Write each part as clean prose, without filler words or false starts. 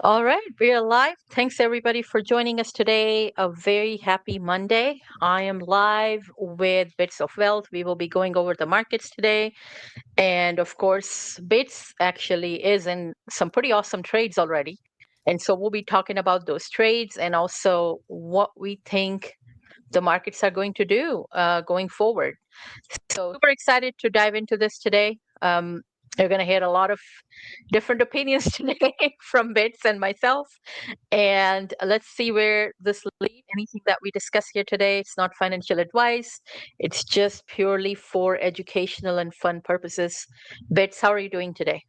All right, we are live. Thanks everybody for joining us today. A very happy Monday. I am live with Bits of Wealth. We will be going over the markets today. And of course, Bits actually is in some pretty awesome trades already. And so we'll be talking about those trades and also what we think the markets are going to do going forward. So super excited to dive into this today. You're going to hear a lot of different opinions today from Bits and myself. And let's see where this leads. Anything that we discuss here today, it's not financial advice. It's just purely for educational and fun purposes. Bits, how are you doing today?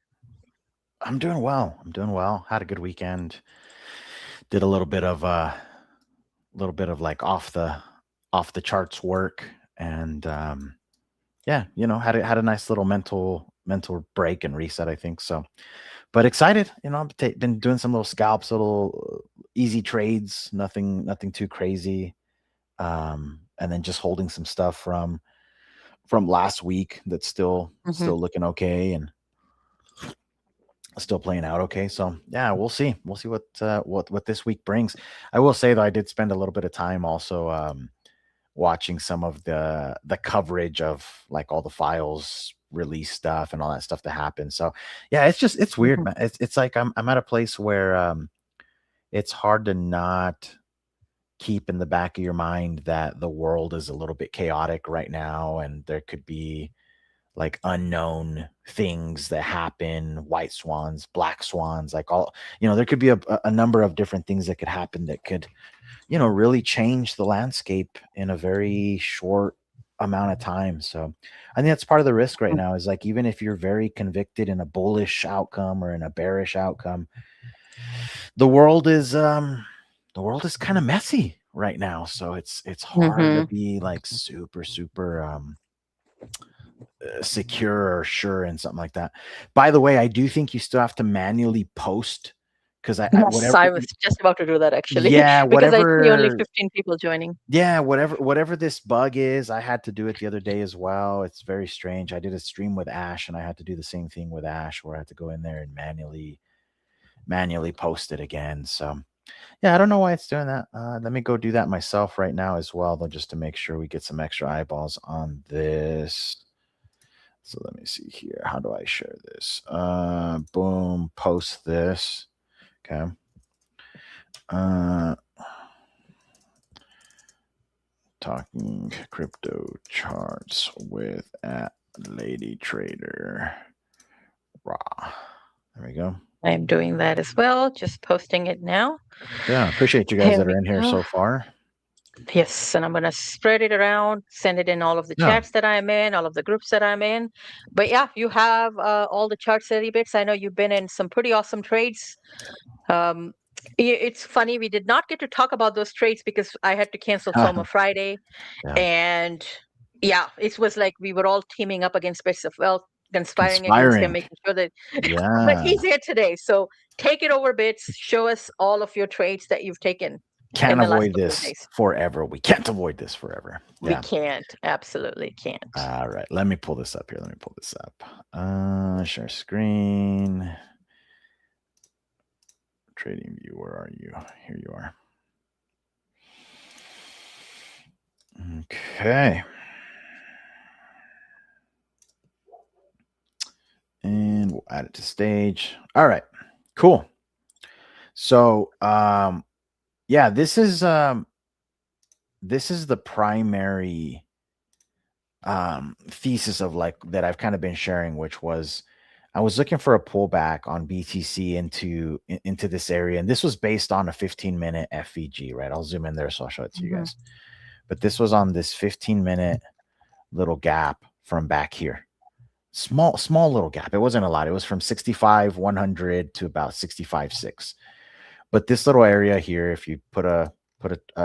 I'm doing well. I'm doing well. Had a good weekend. Did a little bit of like off the charts work, and yeah, had a nice little mental break and reset. I think so. But excited. I've been doing some little scalps, little easy trades. Nothing too crazy. And then just holding some stuff from last week that's still Hmm. still looking okay, and still playing out okay. So yeah, we'll see. We'll see what this week brings. I will say though, I did spend a little bit of time also watching some of the coverage of like all the files release stuff and all that stuff that happened. So yeah, it's weird, Hmm. man. It's like I'm at a place where it's hard to not keep in the back of your mind that the world is a little bit chaotic right now, and there could be like unknown things that happen, white swans, black swans, like all, there could be a number of different things that could happen that could, really change the landscape in a very short amount of time. So I think that's part of the risk right now is like, even if you're very convicted in a bullish outcome or in a bearish outcome, the world is, the world is kind of messy right now. So it's hard to Hmm. be like super, super, secure or sure and something like that. By the way, I do think you still have to manually post because I Yes, whatever I was just about to do that actually, yeah, because I see only whatever 15 people joining. whatever this bug is, I had to do it the other day as well. It's very strange. I did a stream with Ash and I had to do the same thing with Ash where I had to go in there and manually post it again. So yeah, I don't know why it's doing that. Let me go do that myself right now as well, though, just to make sure we get some extra eyeballs on this. So let me see here. How do I share this? Boom, post this. Okay. Uh, talking crypto charts with at Lady Trader Raw. There we go. I am doing that as well, just posting it now. Yeah, appreciate you guys Here that are we in here go. so far. Yes, and I'm going to spread it around, send it in all of the Yeah, chats that I'm in, all of the groups that I'm in. But yeah, you have all the chart study bits. I know you've been in some pretty awesome trades. Um, it's funny, we did not get to talk about those trades because I had to cancel Soma Friday. yeah. And yeah, it was like we were all teaming up against Bits of Wealth, conspiring against him, Conspiring. making sure that. But Yeah. he's here today. So take it over, Bits. Show us all of your trades that you've taken in Can't the last avoid couple of this days. forever. We can't avoid this forever. We Yeah. can't. Absolutely can't. All right. Let me pull this up here. Let me pull this up. Share screen. Trading view. Where are you? Here you are. Okay. And we'll add it to stage. All right. Cool. So yeah, this is the primary thesis of like that I've kind of been sharing, which was I was looking for a pullback on BTC into this area, and this was based on a 15-minute FVG, right? I'll zoom in there so I'll show it to you Hmm. guys. But this was on this 15-minute little gap from back here. Small little gap. It wasn't a lot. It was from 65 100 to about 65 6. But this little area here, if you put a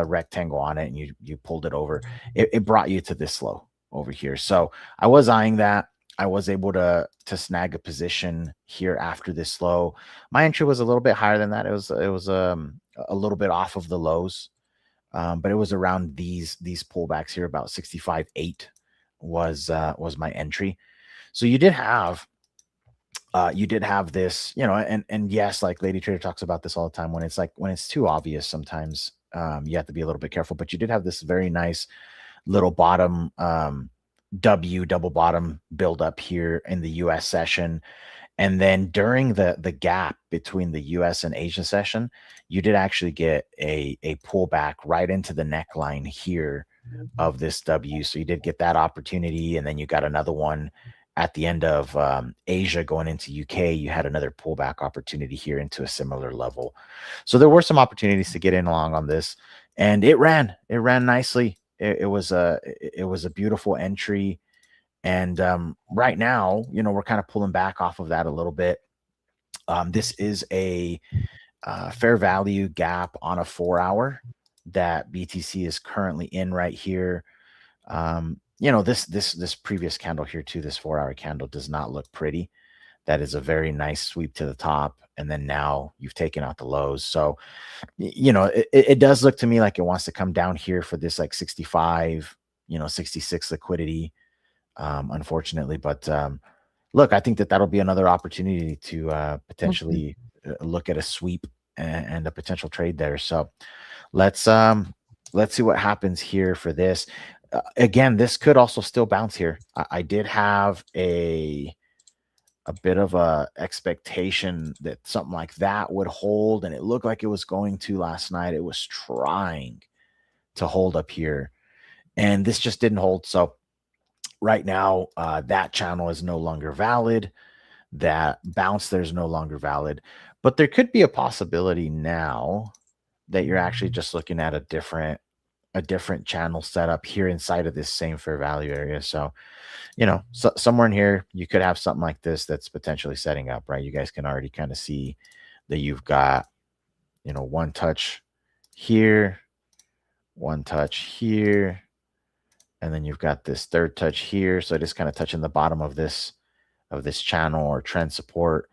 rectangle on it and you pulled it over, it brought you to this low over here. So I was eyeing that. I was able to snag a position here after this low. My entry was a little bit higher than that. It was a little bit off of the lows, but it was around these pullbacks here. About 65.8 was my entry. So you did have You did have this, and yes, like Lady Trader talks about this all the time. When it's too obvious, sometimes you have to be a little bit careful. But you did have this very nice little bottom W double bottom build up here in the U.S. session. And then during the gap between the US and Asia session, you did actually get a pullback right into the neckline here of this W. So you did get that opportunity, and then you got another one at the end of Asia going into UK. You had another pullback opportunity here into a similar level. So there were some opportunities to get in along on this, and it ran nicely. It was a beautiful entry. And right now, we're kind of pulling back off of that a little bit. This is a fair value gap on a 4-hour that BTC is currently in right here. This previous candle here too, this 4-hour candle does not look pretty. That is a very nice sweep to the top, and then now you've taken out the lows. So, it does look to me like it wants to come down here for this like 65, 66 liquidity. Unfortunately. But look, I think that that'll be another opportunity to potentially look at a sweep and a potential trade there. So let's see what happens here for this. Again, this could also still bounce here. I did have a bit of a expectation that something like that would hold, and it looked like it was going to last night. It was trying to hold up here, and this just didn't hold. So right now, that channel is no longer valid. That bounce there's no longer valid. But there could be a possibility now that you're actually just looking at a different channel setup here inside of this same fair value area. So, somewhere in here, you could have something like this that's potentially setting up, right? You guys can already kind of see that you've got, one touch here, one touch here, and then you've got this third touch here. So just kind of touching the bottom of this channel or trend support.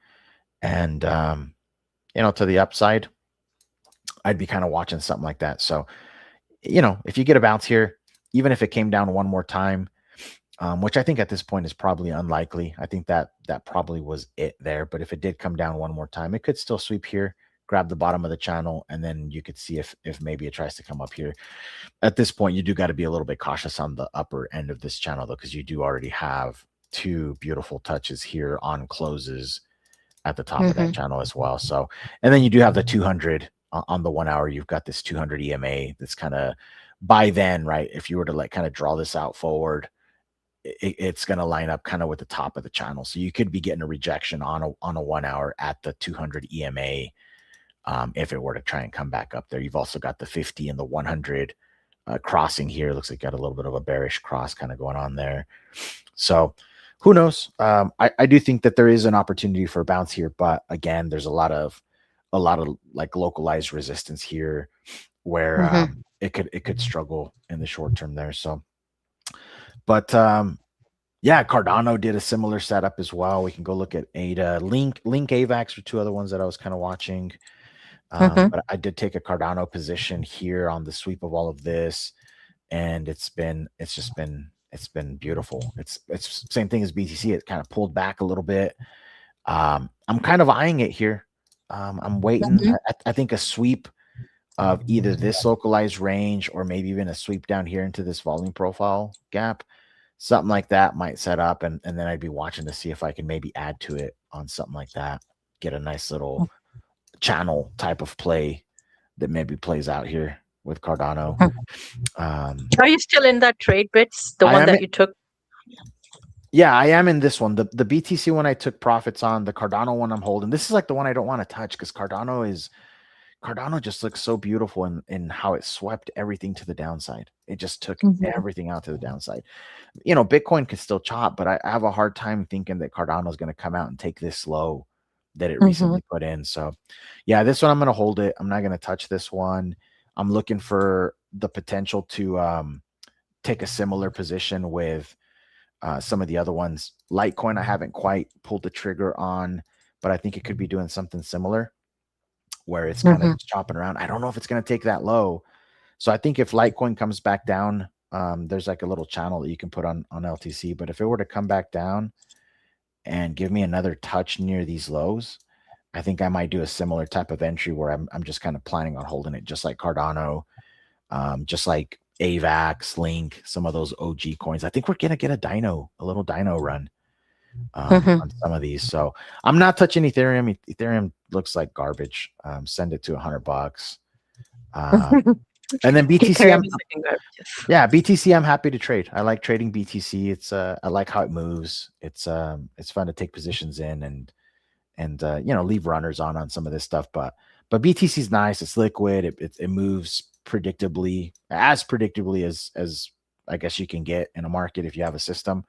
And to the upside, I'd be kind of watching something like that. So, if you get a bounce here, even if it came down one more time, which I think at this point is probably unlikely. I think that probably was it there. But if it did come down one more time, it could still sweep here, grab the bottom of the channel, and then you could see if maybe it tries to come up here. At this point, you do got to be a little bit cautious on the upper end of this channel, though, because you do already have two beautiful touches here on closes at the top of that channel as well. So, and then you do have the 200 on the 1 hour. You've got this 200 EMA that's kind of by then, right? If you were to kind of draw this out forward, it's going to line up kind of with the top of the channel. So you could be getting a rejection on a 1 hour at the 200 EMA. If it were to try and come back up there. You've also got the 50 and the 100 crossing here. Looks like got a little bit of a bearish cross kind of going on there. So who knows? I do think that there is an opportunity for a bounce here, but again, there's a lot of like localized resistance here where it could struggle in the short term there. So, but yeah, Cardano did a similar setup as well. We can go look at ADA, Link, AVAX were two other ones that I was kind of watching. But I did take a Cardano position here on the sweep of all of this, and it's been beautiful. It's same thing as BTC. It kind of pulled back a little bit. I'm kind of eyeing it here. I'm waiting. I think a sweep of either this localized range or maybe even a sweep down here into this volume profile gap, something like that might set up, and then I'd be watching to see if I can maybe add to it on something like that. Get a nice little channel type of play that maybe plays out here with Cardano. Are you still in that trade, Bits? The one that you took? Yeah, I am in this one. The BTC one I took profits on. The Cardano one I'm holding. This is like the one I don't want to touch because Cardano just looks so beautiful in how it swept everything to the downside. It just took everything out to the downside. Bitcoin could still chop, but I have a hard time thinking that Cardano is going to come out and take this low that it recently put in. So yeah, this one I'm going to hold it. I'm not going to touch this one. I'm looking for the potential to take a similar position with some of the other ones. Litecoin, I haven't quite pulled the trigger on, but I think it could be doing something similar where it's kind of chopping around. I don't know if it's going to take that low. So I think if Litecoin comes back down, there's like a little channel that you can put on LTC. But if it were to come back down, and give me another touch near these lows, I think I might do a similar type of entry where I'm just kind of planning on holding it, just like Cardano, just like AVAX, Link, some of those OG coins. I think we're gonna get a little dino run on some of these. So I'm not touching Ethereum. Ethereum looks like garbage. Send it to $100. And then BTC, Ethereum is looking garbage. yeah, BTC, I'm happy to trade. I like trading BTC. I like how it moves. It's fun to take positions in and leave runners on some of this stuff. But BTC is nice. It's liquid. It moves predictably, as predictably as I guess you can get in a market if you have a system.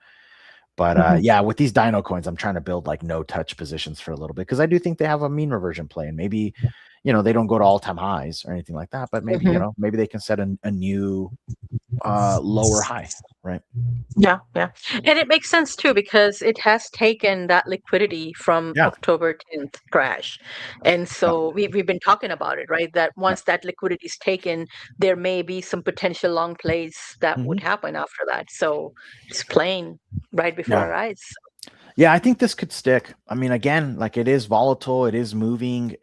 But yeah, with these Dino coins, I'm trying to build like no touch positions for a little bit because I do think they have a mean reversion play, and maybe they don't go to all time highs or anything like that. But maybe maybe they can set a new lower high, right? Yeah. And it makes sense too, because it has taken that liquidity from Yeah. October 10th crash. And so we've been talking about it, right? That once that liquidity is taken, there may be some potential long plays that would happen after that. So it's playing right before our eyes. Yeah, I think this could stick. I mean, again, like it is volatile, it is moving.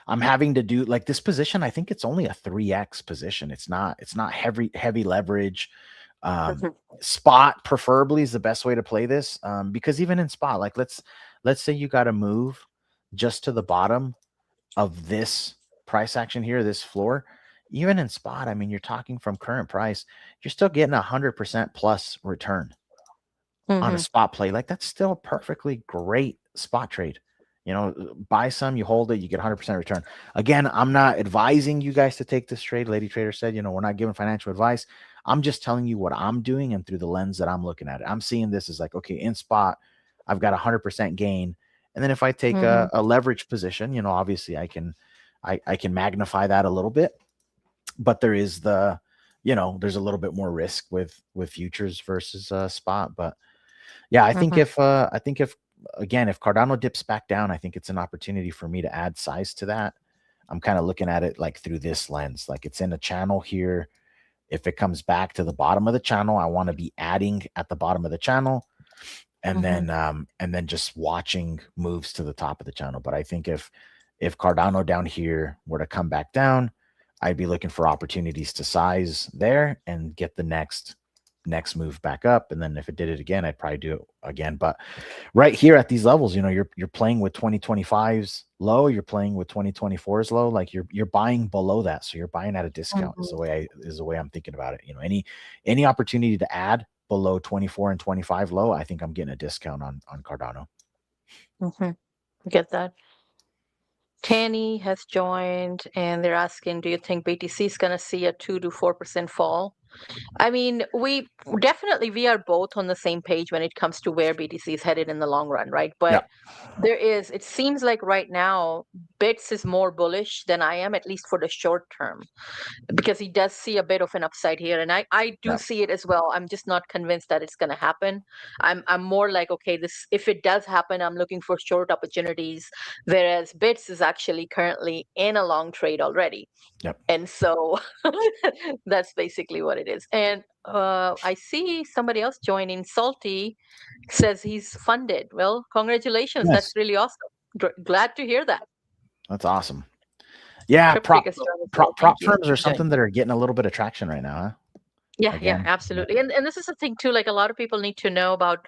I'm having to do like this position. I think it's only a 3x position. It's not heavy leverage. Spot preferably is the best way to play this. Because even in spot, like let's say you got to move just to the bottom of this price action here, this floor. Even in spot, I mean, you're talking from current price, you're still getting 100% plus return on a spot play. Like that's still a perfectly great spot trade. Buy some, you hold it, you get 100% return. Again, I'm not advising you guys to take this trade. Lady Trader said, we're not giving financial advice. I'm just telling you what I'm doing and through the lens that I'm looking at it. I'm seeing this as like, okay, in spot, I've got 100% gain. And then if I take a leverage position, obviously I can magnify that a little bit, but there is there's a little bit more risk with futures versus spot. But yeah, I think if again, if Cardano dips back down, I think it's an opportunity for me to add size to that. I'm kind of looking at it like through this lens, like it's in a channel here. If it comes back to the bottom of the channel, I want to be adding at the bottom of the channel and then just watching moves to the top of the channel. But I think if Cardano down here were to come back down, I'd be looking for opportunities to size there and get the next move back up. And then if it did it again, I'd probably do it again. But right here at these levels, you're playing with 2025's low, you're playing with 2024's low, like you're buying below that. So you're buying at a discount is the way I'm thinking about it. Any opportunity to add below 24 and 25 low, I think I'm getting a discount on Cardano. Get that. Tanny has joined and they're asking, do you think BTC is going to see a 2 to 4% fall? I mean, we are both on the same page when it comes to where BTC is headed in the long run, right? But it seems like right now, Bits is more bullish than I am, at least for the short term, because he does see a bit of an upside here. And I do see it as well. I'm just not convinced that it's going to happen. I'm more like, okay, if it does happen, I'm looking for short opportunities, whereas Bits is actually currently in a long trade already. And so that's basically what it is. And I see somebody else joining. Salty says he's funded. Well, congratulations. Nice. That's really awesome. Glad to hear that. That's awesome. Yeah, prop firms are something that are getting a little bit of traction right now, huh? Yeah, absolutely. And this is the thing too, like a lot of people need to know about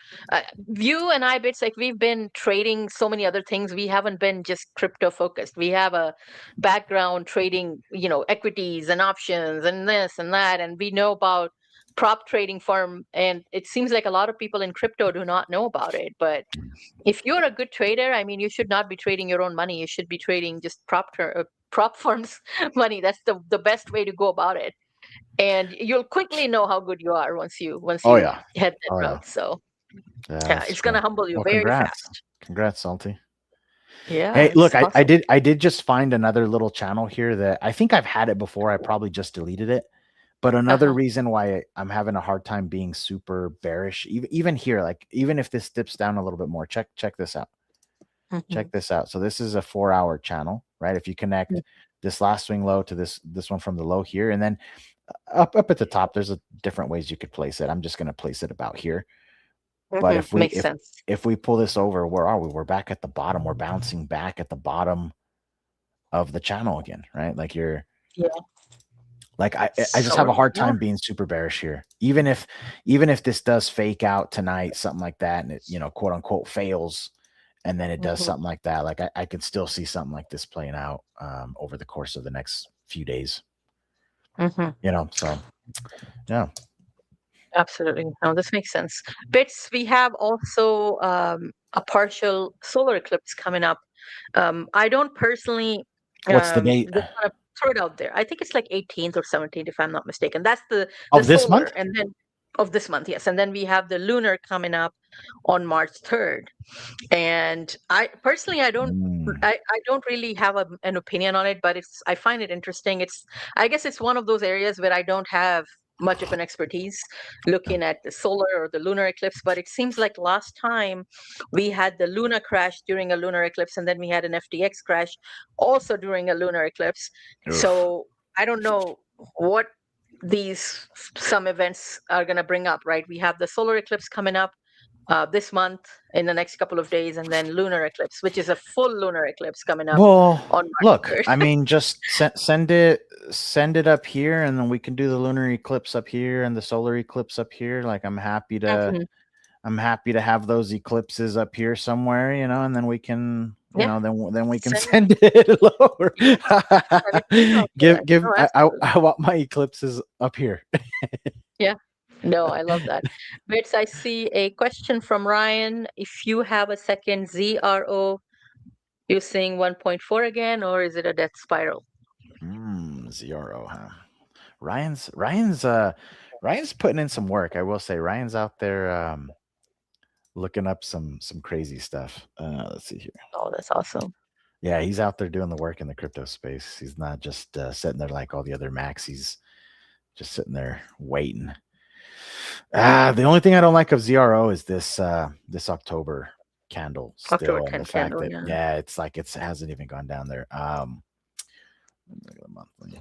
you and I, Bits, like we've been trading so many other things. We haven't been just crypto focused. We have a background trading, equities and options and this and that. And we know about prop trading firm. And it seems like a lot of people in crypto do not know about it. But if you're a good trader, I mean, you should not be trading your own money. You should be trading just prop firms money. That's the best way to go about it. And you'll quickly know how good you are once you head that route. So it's gonna humble you very fast. Congrats, Salty. Yeah. Hey, look, awesome. I did just find another little channel here that I think I've had it before. I probably just deleted it. But another reason why I'm having a hard time being super bearish, even here, like even if this dips down a little bit more, check this out. Check this out. So this is a 4-hour channel, right? If you connect this last swing low to this one from the low here, and then up at the top, there's different ways you could place it. I'm just going to place it about here. But if we Makes sense. if we pull this over, where are we? We're back at the bottom. We're bouncing back at the bottom of the channel again, right? Like Yeah. I just have a So hard yeah. time being super bearish here. Even if this does fake out tonight, something like that, and it, quote unquote fails, and then it does Mhm. something like that, like I could still see something like this playing out over the course of the next few days. Mhm. So yeah. Absolutely. No, this makes sense. Bits, we have also a partial solar eclipse coming up. I don't personally What's the date just want to throw it out there. I think it's like 18th or 17th, if I'm not mistaken. That's the of this solar, month? and then of this month, yes. And then we have the lunar coming up on March 3rd. And I personally, Mm. I don't really have an opinion on it, but I find it interesting. I guess it's one of those areas where I don't have much of an expertise looking at the solar or the lunar eclipse, but it seems like last time we had the Luna crash during a lunar eclipse, and then we had an FTX crash also during a lunar eclipse. Oof. So I don't know what these some events are going to bring up, right? We have the solar eclipse coming up this month in the next couple of days, and then lunar eclipse, which is a full lunar eclipse coming up Well, on look, March 3rd. I mean, just send it up here, and then we can do the lunar eclipse up here and the solar eclipse up here. Like I'm happy to Mhm. have those eclipses up here somewhere, and then we can, Yeah, then we can send send it lower. yeah, let me know for that. Give No, I absolutely. I want my eclipses up here. Yeah. No, I love that. Bits, I see a question from Ryan. If you have a second ZRO, you seeing 1.4 again, or is it a death spiral? ZRO, huh? Ryan's putting in some work. I will say Ryan's out there looking up some crazy stuff. Let's see here. Oh, that's awesome. Yeah, he's out there doing the work in the crypto space. He's not just sitting there like all the other maxis, just sitting there waiting. The only thing I don't like of ZRO is this October candle October still, and the 10th fact candle, that yeah. it's like it hasn't even gone down there. Look at the monthly.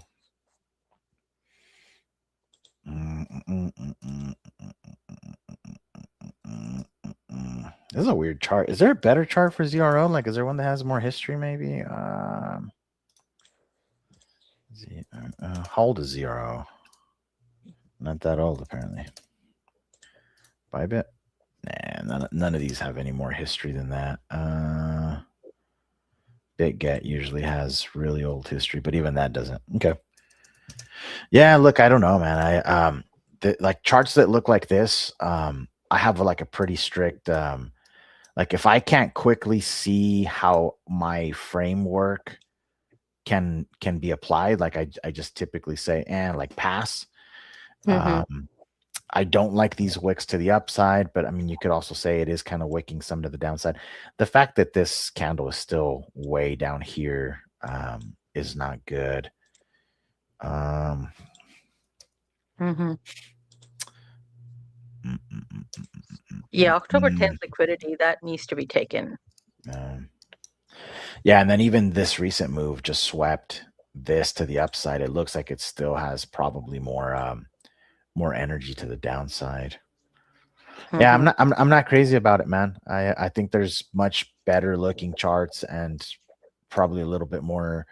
This is a weird chart. Is there a better chart for ZRO? Like, is there one that has more history? Maybe. How old is ZRO? Not that old, apparently. Bybit? Nah, none of these have any more history than that. BitGet usually has really old history, but even that doesn't. Okay. Yeah, look, I don't know, man. Like charts that look like this, I have like a pretty strict like if I can't quickly see how my framework can be applied, like I just typically say, like pass. Mm-hmm. I don't like these wicks to the upside, but I mean, you could also say it is kind of wicking some to the downside. The fact that this candle is still way down here is not good. Mm-hmm. Yeah, October 10th liquidity, that needs to be taken. Yeah, and then even this recent move just swept this to the upside. It looks like it still has probably more energy to the downside. Yeah, I'm not crazy about it, man. I think there's much better looking charts and probably a little bit more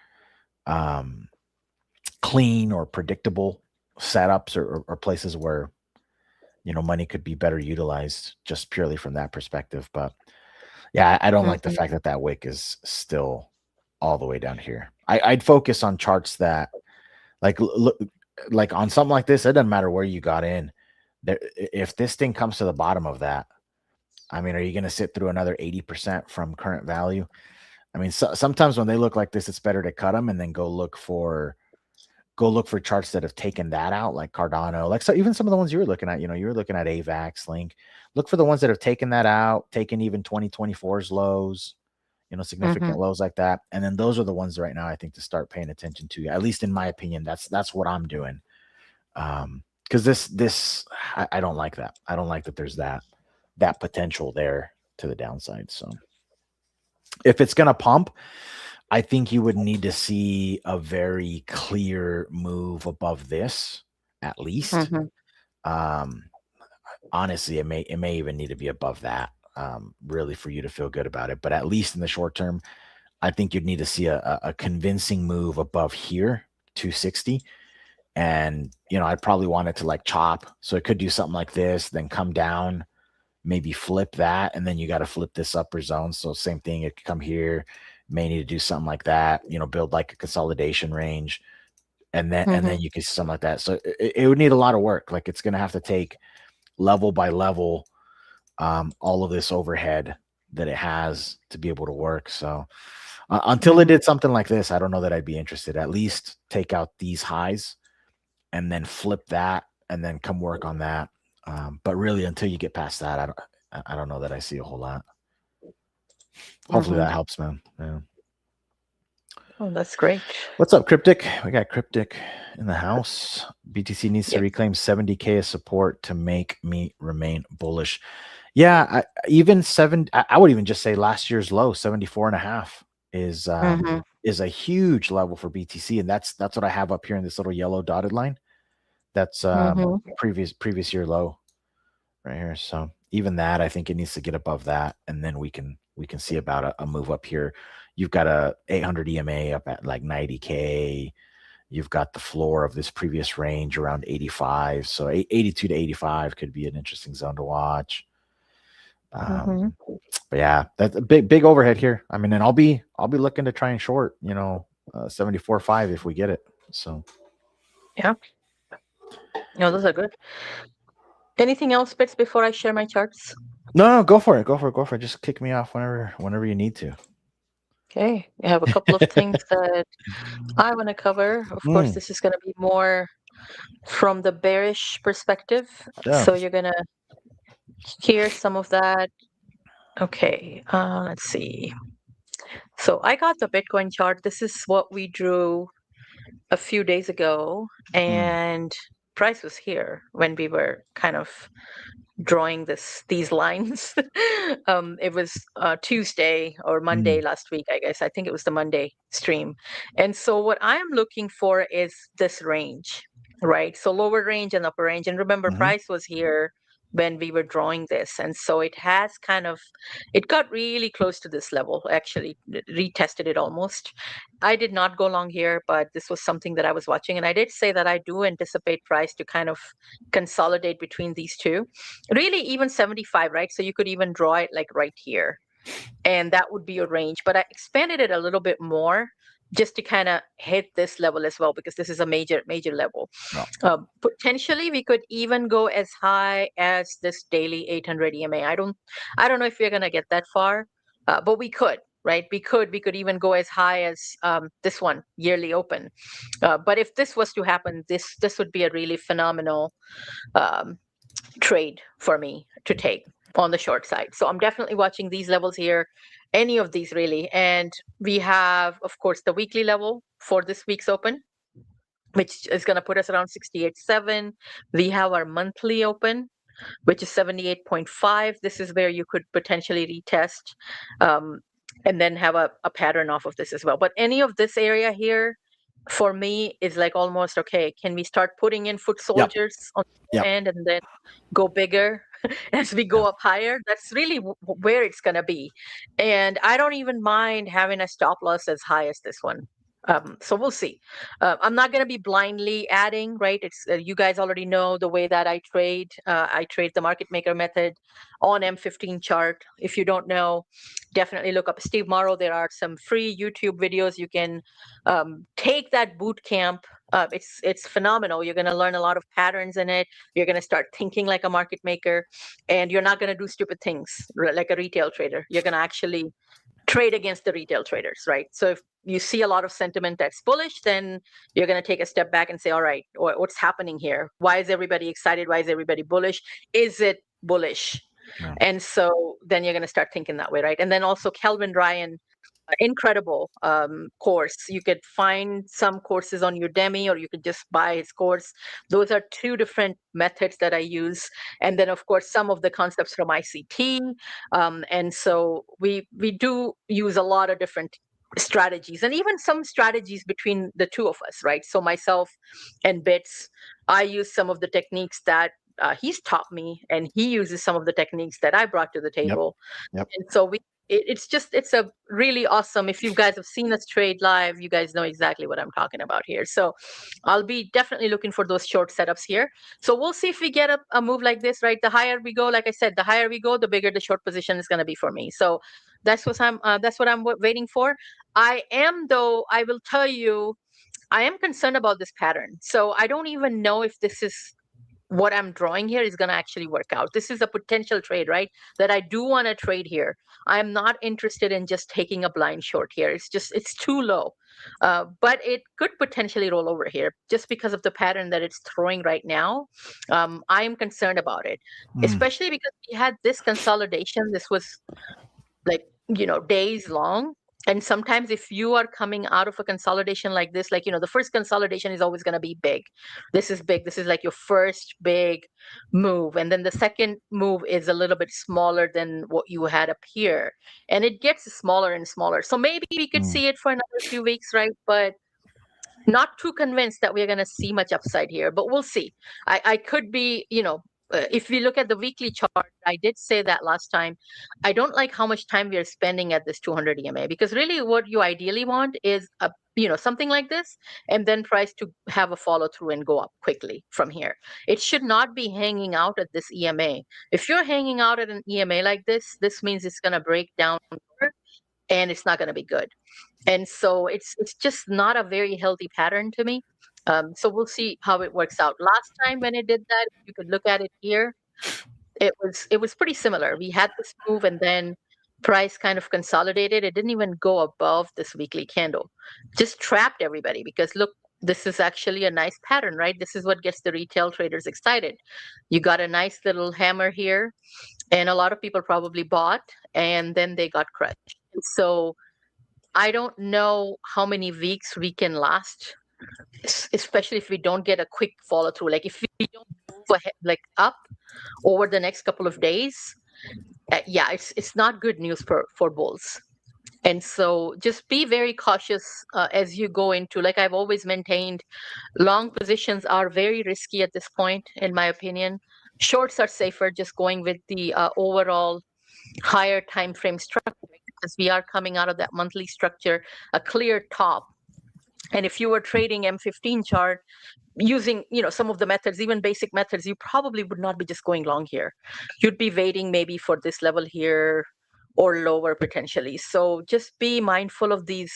clean or predictable setups or places where money could be better utilized just purely from that perspective. But yeah, I don't like the fact that that wick is still all the way down here. I'd focus on charts that look like on something like this. It doesn't matter where you got in. If this thing comes to the bottom of that, I mean, are you going to sit through another 80% from current value? I mean, sometimes when they look like this, it's better to cut them and then go look for charts that have taken that out, like Cardano, like even some of the ones you were looking at. You were looking at AVAX, Link. Look for the ones that have taken that out, taken even 2024's lows, significant lows like that, and then those are the ones right now I think to start paying attention to. At least in my opinion, that's what I'm doing. Because this I don't like that. I don't like that there's that potential there to the downside. So if it's gonna pump, I think you would need to see a very clear move above this, at least. honestly, it may even need to be above that, really, for you to feel good about it. But at least in the short term, I think you'd need to see a convincing move above here, 260. And, I'd probably want it to like chop. So it could do something like this, then come down, maybe flip that, and then you got to flip this upper zone. So same thing, it could come here, may need to do something like that, build like a consolidation range, and then you can see something like that. So it would need a lot of work. Like it's gonna have to take level by level, all of this overhead that it has to be able to work. So until it did something like this, I don't know that I'd be interested. At least take out these highs and then flip that and then come work on that. But really, until you get past that, I don't know that I see a whole lot. Hopefully that helps, man. Yeah. Oh, that's great. What's up, Cryptic? We got Cryptic in the house. BTC needs to reclaim 70K of support to make me remain bullish. Yeah, I would even just say last year's low, 74.5 is a huge level for BTC, and that's what I have up here in this little yellow dotted line. That's previous year low right here. So even that, I think it needs to get above that, and then we can see about a move up here. You've got a 800 EMA up at like 90K. You've got the floor of this previous range around 85. So 82 to 85 could be an interesting zone to watch. But yeah, that's a big overhead here. I mean, and I'll be looking to try and short, 74.5 if we get it. So yeah. No, those are good. Anything else, Bits, before I share my charts? No, go for it. Just kick me off whenever you need to. Okay, I have a couple of things that I want to cover. Of course, this is going to be more from the bearish perspective. Yeah. So you're going to hear some of that. Okay, let's see. So I got the Bitcoin chart. This is what we drew a few days ago, and price was here when we were kind of drawing these lines. It was Tuesday or Monday last week, I guess. I think it was the Monday stream. And so what I am looking for is this range, right? So lower range and upper range. And remember, price was here when we were drawing this. And so it got really close to this level, actually retested it almost. I did not go long here, but this was something that I was watching. And I did say that I do anticipate price to kind of consolidate between these two. Really, even 75, right? So you could even draw it like right here. And that would be your range. But I expanded it a little bit more just to kind of hit this level as well, because this is a major level. Potentially, we could even go as high as this daily 800 EMA. I don't know if we're going to get that far, but we could. Right, we could even go as high as this one, yearly open. But if this was to happen, this would be a really phenomenal trade for me to take on the short side. So I'm definitely watching these levels here, any of these really. And we have, of course, the weekly level for this week's open, which is going to put us around 68.7. We have our monthly open, which is 78.5. This is where you could potentially retest and then have a pattern off of this as well. But any of this area here, for me, is like almost, okay, can we start putting in foot soldiers on the end and then go bigger as we go up higher? That's really where it's going to be. And I don't even mind having a stop loss as high as this one. So we'll see. I'm not going to be blindly adding, right? It's you guys already know the way that I trade. I trade the market maker method on M15 chart. If you don't know, definitely look up Steve Morrow. There are some free YouTube videos. You can take that boot camp. It's phenomenal. You're going to learn a lot of patterns in it. You're going to start thinking like a market maker, and you're not going to do stupid things like a retail trader. You're going to actually trade against the retail traders, right? So if you see a lot of sentiment that's bullish, then you're going to take a step back and say, all right, what's happening here? Why is everybody excited? Why is everybody bullish? Is it bullish? Yeah. And so then you're going to start thinking that way, right? And then also Kelvin Ryan, incredible course. You could find some courses on Udemy, or you could just buy his course. Those are two different methods that I use. And then, of course, some of the concepts from ICT. And so we do use a lot of different strategies, and even some strategies between the two of us, right? So myself and Bits, I use some of the techniques that he's taught me, and he uses some of the techniques that I brought to the Yep. table. Yep. And so it's a really awesome. If you guys have seen us trade live, you guys know exactly what I'm talking about here. So I'll be definitely looking for those short setups here. So we'll see if we get a move like this, right? The higher we go, like I said, the higher we go, the bigger the short position is going to be for me. So that's what I'm waiting for. I will tell you, I am concerned about this pattern. So I don't even know if this is what I'm drawing here is going to actually work out. This is a potential trade, right? That I do want to trade here. I'm not interested in just taking a blind short here. It's too low. But it could potentially roll over here just because of the pattern that it's throwing right now. I am concerned about it, especially because we had this consolidation. This was like, days long. And sometimes if you are coming out of a consolidation like this, like, the first consolidation is always going to be big. This is big. This is like your first big move. And then the second move is a little bit smaller than what you had up here. And it gets smaller and smaller. So maybe we could see it for another few weeks, right? But not too convinced that we're going to see much upside here, but we'll see. I could be, if we look at the weekly chart, I did say that last time. I don't like how much time we are spending at this 200 EMA, because really what you ideally want is something like this, and then price to have a follow through and go up quickly from here. It should not be hanging out at this EMA. If you're hanging out at an EMA like this means it's going to break down and it's not going to be good. And so it's just not a very healthy pattern to me. So we'll see how it works out. Last time when it did that, you could look at it here. It was pretty similar. We had this move and then price kind of consolidated. It didn't even go above this weekly candle. Just trapped everybody because look, this is actually a nice pattern, right? This is what gets the retail traders excited. You got a nice little hammer here, and a lot of people probably bought, and then they got crushed. And so I don't know how many weeks we can last, especially if we don't get a quick follow through. Like if we don't move ahead, like up over the next couple of days, it's not good news for bulls. And so just be very cautious as you go into, like I've always maintained, long positions are very risky at this point, in my opinion. Shorts are safer, just going with the overall higher time frame structure, because we are coming out of that monthly structure, a clear top. And if you were trading M15 chart using, some of the methods, even basic methods, you probably would not be just going long here. You'd be waiting maybe for this level here or lower potentially. So just be mindful of these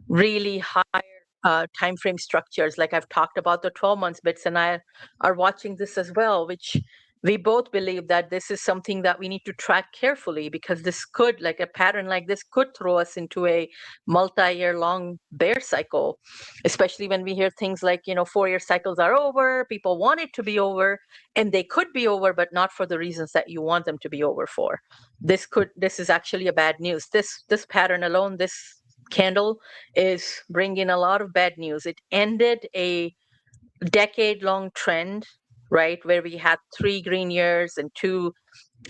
really high time frame structures. Like I've talked about, the 12 months bits and I are watching this as well, which we both believe that this is something that we need to track carefully, because this could, like a pattern like this could throw us into a multi-year long bear cycle, especially when we hear things like, 4-year cycles are over, people want it to be over, and they could be over, but not for the reasons that you want them to be over for. This is actually a bad news. This pattern alone, this candle is bringing a lot of bad news. It ended a decade-long trend, right, where we had 3 green years and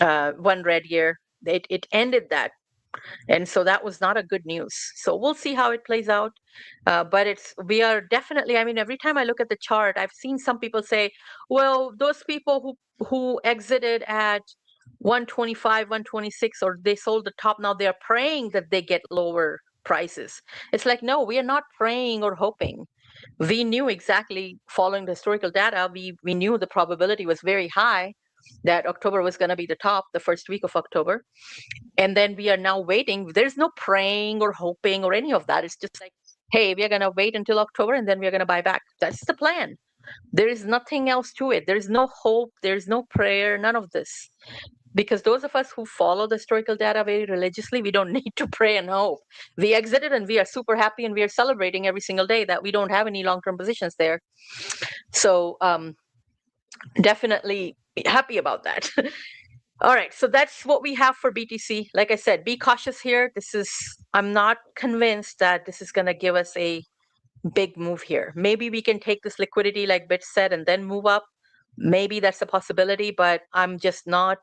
1 red year. It ended that, and so that was not a good news. So we'll see how it plays out. But we are definitely, I mean, every time I look at the chart, I've seen some people say, well, those people who exited at 125, 126, or they sold the top, now they're praying that they get lower prices. It's like, no, we are not praying or hoping. We knew exactly, following the historical data, we knew the probability was very high that October was going to be the top, the first week of October. And then we are now waiting. There's no praying or hoping or any of that. It's just like, hey, we are going to wait until October and then we're going to buy back. That's the plan. There is nothing else to it. There's no hope. There's no prayer, none of this. Because those of us who follow the historical data very religiously, we don't need to pray and hope. We exited and we are super happy and we are celebrating every single day that we don't have any long-term positions there. So definitely happy about that. All right, so that's what we have for BTC. Like I said, be cautious here. I'm not convinced that this is going to give us a big move here. Maybe we can take this liquidity, like Bit said, and then move up. Maybe that's a possibility, but I'm just not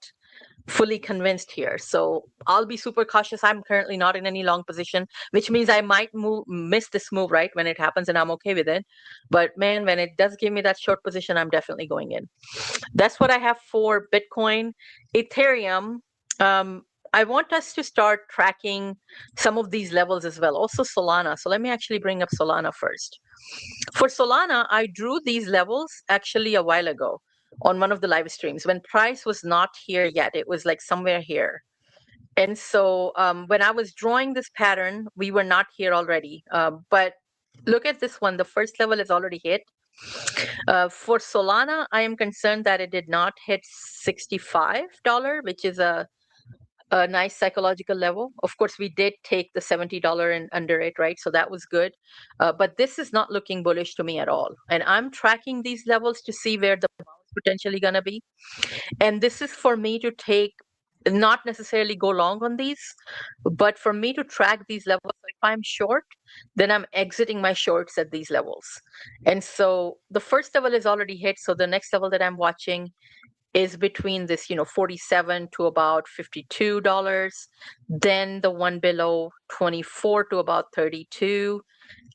fully convinced here. So I'll be super cautious. I'm currently not in any long position, which means I might miss this move right when it happens, and I'm okay with it. But man, when it does give me that short position, I'm definitely going in. That's what I have for Bitcoin. Ethereum, um, I want us to start tracking some of these levels as well. Also Solana. So let me actually bring up Solana first. For Solana, I drew these levels actually a while ago on one of the live streams when price was not here yet. It was like somewhere here. And so when I was drawing this pattern, we were not here already. But look at this one. The first level is already hit. For Solana, I am concerned that it did not hit $65, which is a nice psychological level. Of course, we did take the $70 and under it, right? So that was good. But this is not looking bullish to me at all. And I'm tracking these levels to see where the bounce potentially going to be. And this is for me to take, not necessarily go long on these, but for me to track these levels. If I'm short, then I'm exiting my shorts at these levels. And so the first level is already hit. So the next level that I'm watching is between this, 47 to about $52. Then the one below 24 to about 32.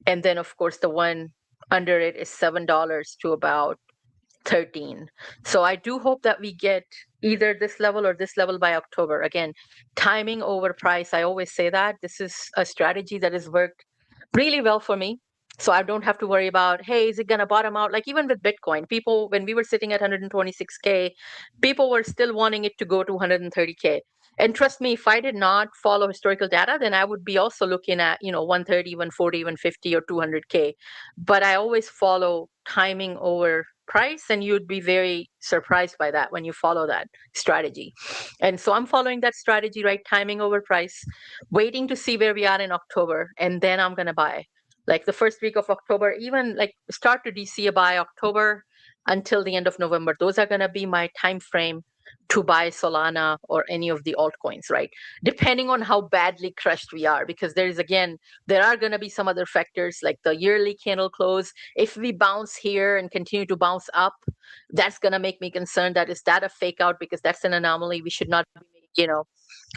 And then of course the one under it is $7 to about 13. So I do hope that we get either this level or this level by October. Again, timing over price. I always say that this is a strategy that has worked really well for me. So I don't have to worry about, hey, is it going to bottom out? Like even with Bitcoin, people, when we were sitting at 126K, people were still wanting it to go to 130K. And trust me, if I did not follow historical data, then I would be also looking at, 130, 140, 150, or 200K. But I always follow timing over price, and you'd be very surprised by that when you follow that strategy. And so I'm following that strategy, right? Timing over price, waiting to see where we are in October, and then I'm going to buy. Like the first week of October, even like start to DC by October until the end of November. Those are going to be my time frame to buy Solana or any of the altcoins, right? Depending on how badly crushed we are, because there are going to be some other factors like the yearly candle close. If we bounce here and continue to bounce up, that's going to make me concerned that is that a fake out, because that's an anomaly. We should not be,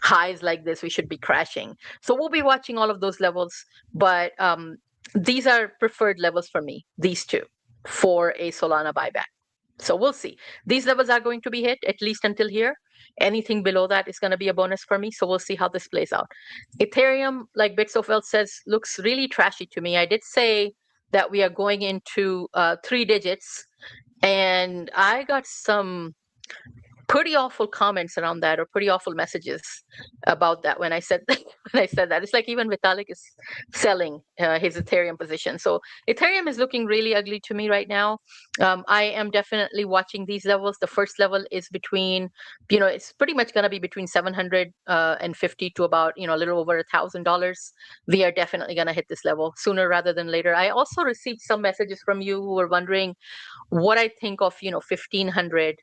highs like this. We should be crashing. So we'll be watching all of those levels, but these are preferred levels for me, these two, for a Solana buyback. So we'll see. These levels are going to be hit at least until here. Anything below that is going to be a bonus for me. So we'll see how this plays out. Ethereum, like Bits of Wealth says, looks really trashy to me. I did say that we are going into 3 digits, and I got some pretty awful comments around that, or pretty awful messages about that when I said that. It's like even Vitalik is selling his Ethereum position. So Ethereum is looking really ugly to me right now. I am definitely watching these levels. The first level is between, it's pretty much going to be between 750 to about, a little over $1,000. We are definitely going to hit this level sooner rather than later. I also received some messages from you who were wondering what I think of, 1500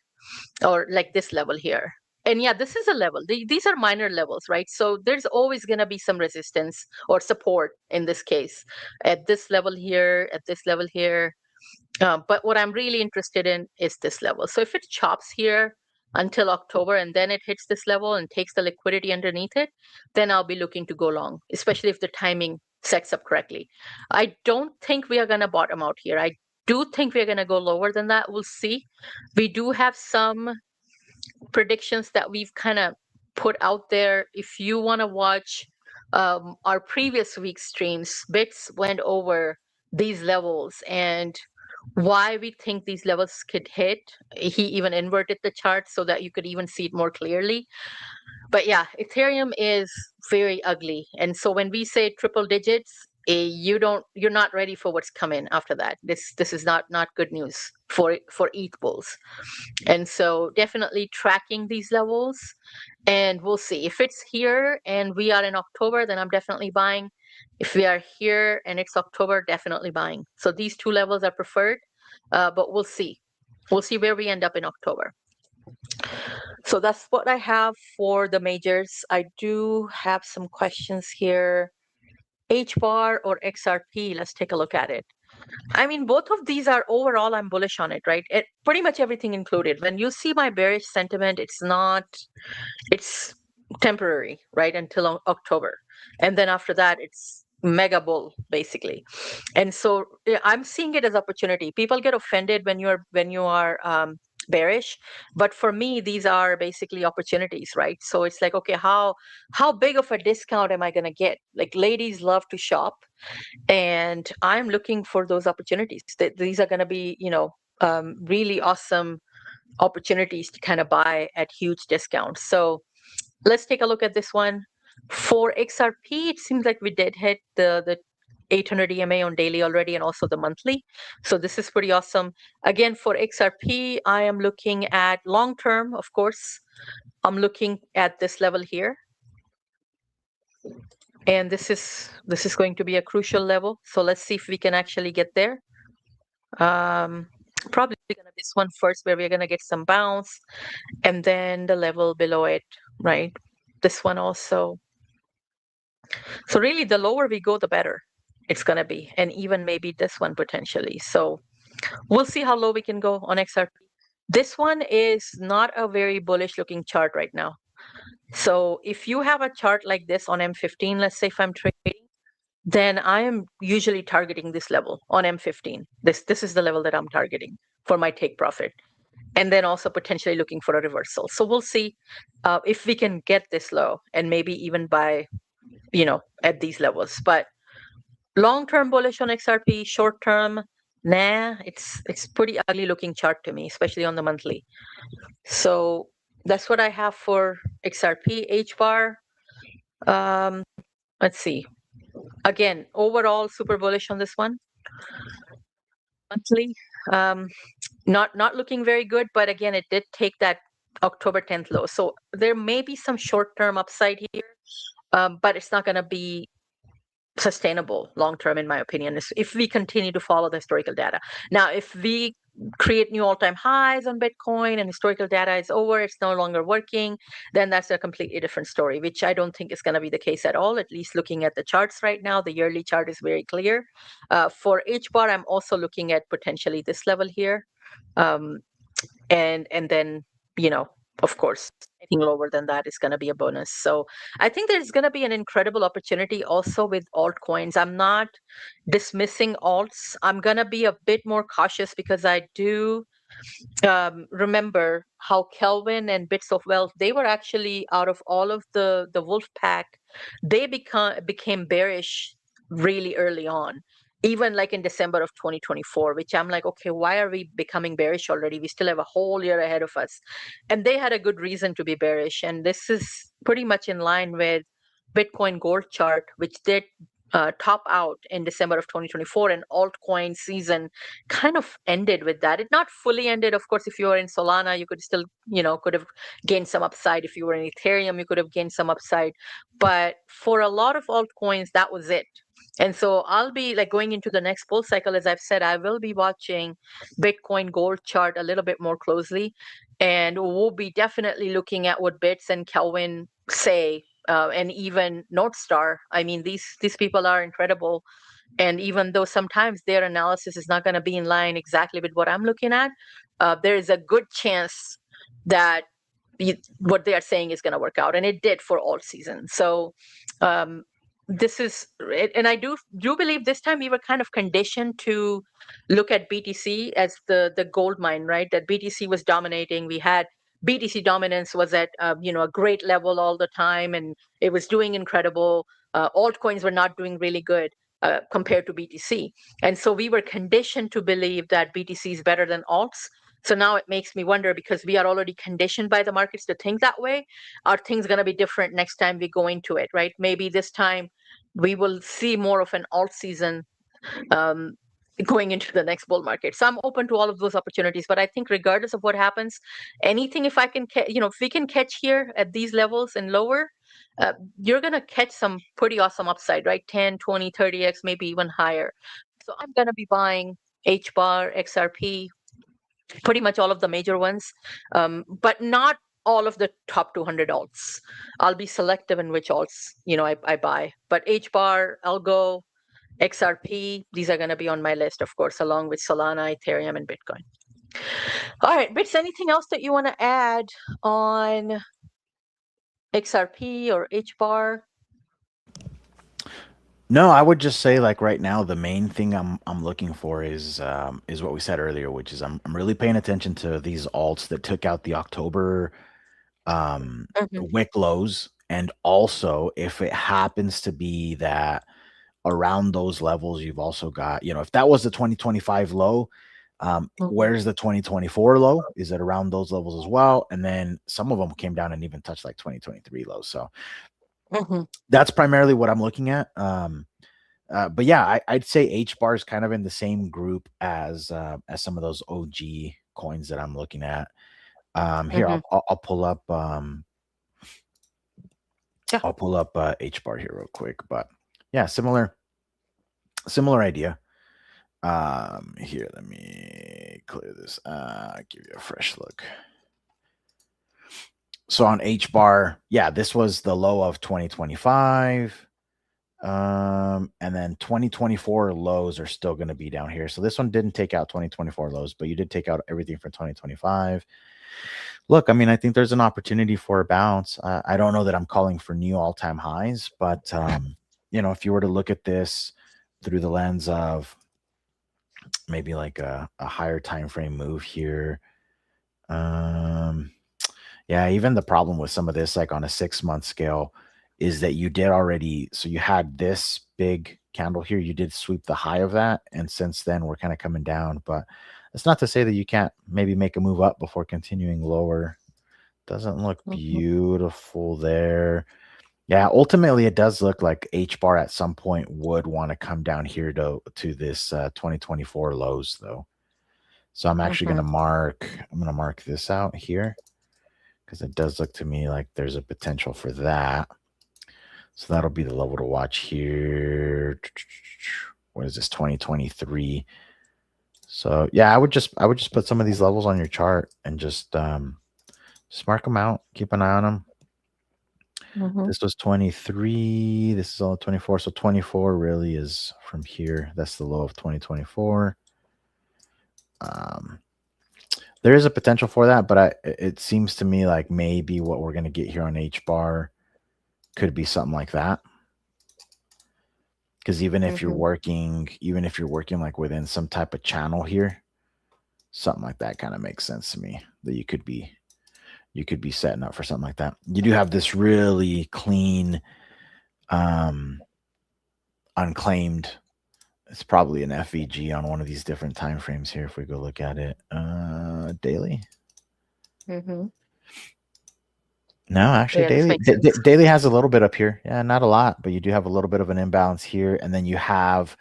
or like this level here. And yeah, this is a level. These are minor levels, right? So there's always going to be some resistance or support in this case at this level here, at this level here. But what I'm really interested in is this level. So if it chops here until October and then it hits this level and takes the liquidity underneath it, then I'll be looking to go long, especially if the timing sets up correctly. I don't think we are going to bottom out here. I do think we're going to go lower than that. We'll see. We do have some predictions that we've kind of put out there. If you want to watch our previous week's streams, Bits went over these levels and why we think these levels could hit. He even inverted the chart so that you could even see it more clearly. But yeah, Ethereum is very ugly. And so when we say triple digits, you're not ready for what's coming after that. This is not good news for ETH bulls. And so definitely tracking these levels, and we'll see. If it's here and we are in October, then I'm definitely buying. If we are here and it's October, definitely buying. So these two levels are preferred, but we'll see. We'll see where we end up in October. So that's what I have for the majors. I do have some questions here. HBAR or XRP, let's take a look at it. I mean, both of these are overall, I'm bullish on it, right? Pretty much everything included. When you see my bearish sentiment, it's temporary, right? Until October. And then after that, it's mega bull, basically. And so yeah, I'm seeing it as opportunity. People get offended when you are bearish, but for me, these are basically opportunities, right? So it's like, okay, how big of a discount am I going to get? Like ladies love to shop, and I'm looking for those opportunities. These are going to be, really awesome opportunities to kind of buy at huge discounts. So let's take a look at this one. For XRP, it seems like we did hit the 800 EMA on daily already and also the monthly. So this is pretty awesome. Again, for XRP, I am looking at long term, of course. I'm looking at this level here. And this is going to be a crucial level. So let's see if we can actually get there. Probably gonna this one first, where we're gonna get some bounce, and then the level below it, right? This one also. So really, the lower we go, the better it's gonna be, and even maybe this one potentially. So we'll see how low we can go on XRP. This one is not a very bullish looking chart right now. So if you have a chart like this on M15, let's say if I'm trading, then I am usually targeting this level on M15. This is the level that I'm targeting for my take profit. And then also potentially looking for a reversal. So we'll see if we can get this low and maybe even buy, at these levels. But long-term bullish on XRP, short-term, nah, it's pretty ugly looking chart to me, especially on the monthly. So that's what I have for XRP. HBAR, let's see. Again, overall super bullish on this one. Monthly, not looking very good, but again, it did take that October 10th low. So there may be some short-term upside here, but it's not going to be sustainable long-term, in my opinion, if we continue to follow the historical data. Now, if we create new all-time highs on Bitcoin and historical data is over, it's no longer working, then that's a completely different story, which I don't think is going to be the case at all, at least looking at the charts right now. The yearly chart is very clear. For HBAR, I'm also looking at potentially this level here. And then, of course, anything lower than that is going to be a bonus. So I think there's going to be an incredible opportunity also with altcoins. I'm not dismissing alts. I'm going to be a bit more cautious because I do remember how Kelvin and Bits of Wealth, they were actually, out of all of the wolf pack, they became bearish really early on, even like in December of 2024, which I'm like, okay, why are we becoming bearish already? We still have a whole year ahead of us. And they had a good reason to be bearish. And this is pretty much in line with Bitcoin Gold chart, which did top out in December of 2024, and altcoin season kind of ended with that. It not fully ended. Of course, if you were in Solana, you could still, could have gained some upside. If you were in Ethereum, you could have gained some upside. But for a lot of altcoins, that was it. And so I'll be like going into the next bull cycle, as I've said, I will be watching Bitcoin Gold chart a little bit more closely. And we'll be definitely looking at what Bits and Kelvin say, and even Northstar. I mean, these people are incredible. And even though sometimes their analysis is not going to be in line exactly with what I'm looking at, there is a good chance that what they are saying is going to work out. And it did for all season. So this is it. And I do believe this time we were kind of conditioned to look at BTC as the gold mine, right? That BTC was dominating. We had BTC dominance was at a great level all the time, and it was doing incredible. Altcoins were not doing really good compared to BTC, and so we were conditioned to believe that BTC is better than alts. So now it makes me wonder, because we are already conditioned by the markets to think that way, are things going to be different next time we go into it, right? Maybe this time we will see more of an alt season going into the next bull market. So I'm open to all of those opportunities. But I think regardless of what happens, anything, if I can, if we can catch here at these levels and lower, you're going to catch some pretty awesome upside, right? 10, 20, 30x, maybe even higher. So I'm going to be buying HBAR, XRP, pretty much all of the major ones, but not all of the top 200 alts. I'll be selective in which alts I buy. But HBAR, Algo, XRP, these are going to be on my list, of course, along with Solana, Ethereum, and Bitcoin. All right, Bits, anything else that you want to add on XRP or HBAR? No, I would just say like right now the main thing I'm looking for is what we said earlier, which is I'm really paying attention to these alts that took out the October Mm-hmm. wick lows, and also if it happens to be that around those levels you've also got, if that was the 2025 low, where's the 2024 low? Is it around those levels as well? And then some of them came down and even touched like 2023 lows. So that's primarily what I'm looking at. But yeah, I'd say H bar is kind of in the same group as some of those OG coins that I'm looking at. Here I'll pull up I'll pull up H bar here real quick. But yeah, similar idea. Here, let me clear this. Give you a fresh look. So on H bar, yeah, this was the low of 2025. And then 2024 lows are still going to be down here. So this one didn't take out 2024 lows, but you did take out everything for 2025. Look, I mean, I think there's an opportunity for a bounce. I don't know that I'm calling for new all-time highs, but if you were to look at this through the lens of maybe like a higher time frame move here, yeah, even the problem with some of this, like on a 6-month scale, is that you did already, so you had this big candle here, you did sweep the high of that, and since then we're kind of coming down. But it's not to say that you can't maybe make a move up before continuing lower. Doesn't look beautiful there. Yeah, ultimately it does look like H bar at some point would want to come down here to this 2024 lows though. So I'm actually going to mark this out here, because it does look to me like there's a potential for that. So that'll be the level to watch here. What is this, 2023? So yeah, I would just put some of these levels on your chart and just mark them out. Keep an eye on them. This was 23. This is all 24. So 24 really is from here. That's the low of 2024. There is a potential for that, but it seems to me like maybe what we're going to get here on H bar could be something like that. Because even if you're working like within some type of channel here, something like that kind of makes sense to me, that you could be setting up for something like that. You do have this really clean unclaimed, it's probably an FVG on one of these different time frames here. If we go look at it daily. No, actually, daily has a little bit up here. Yeah, not a lot, but you do have a little bit of an imbalance here. And then you have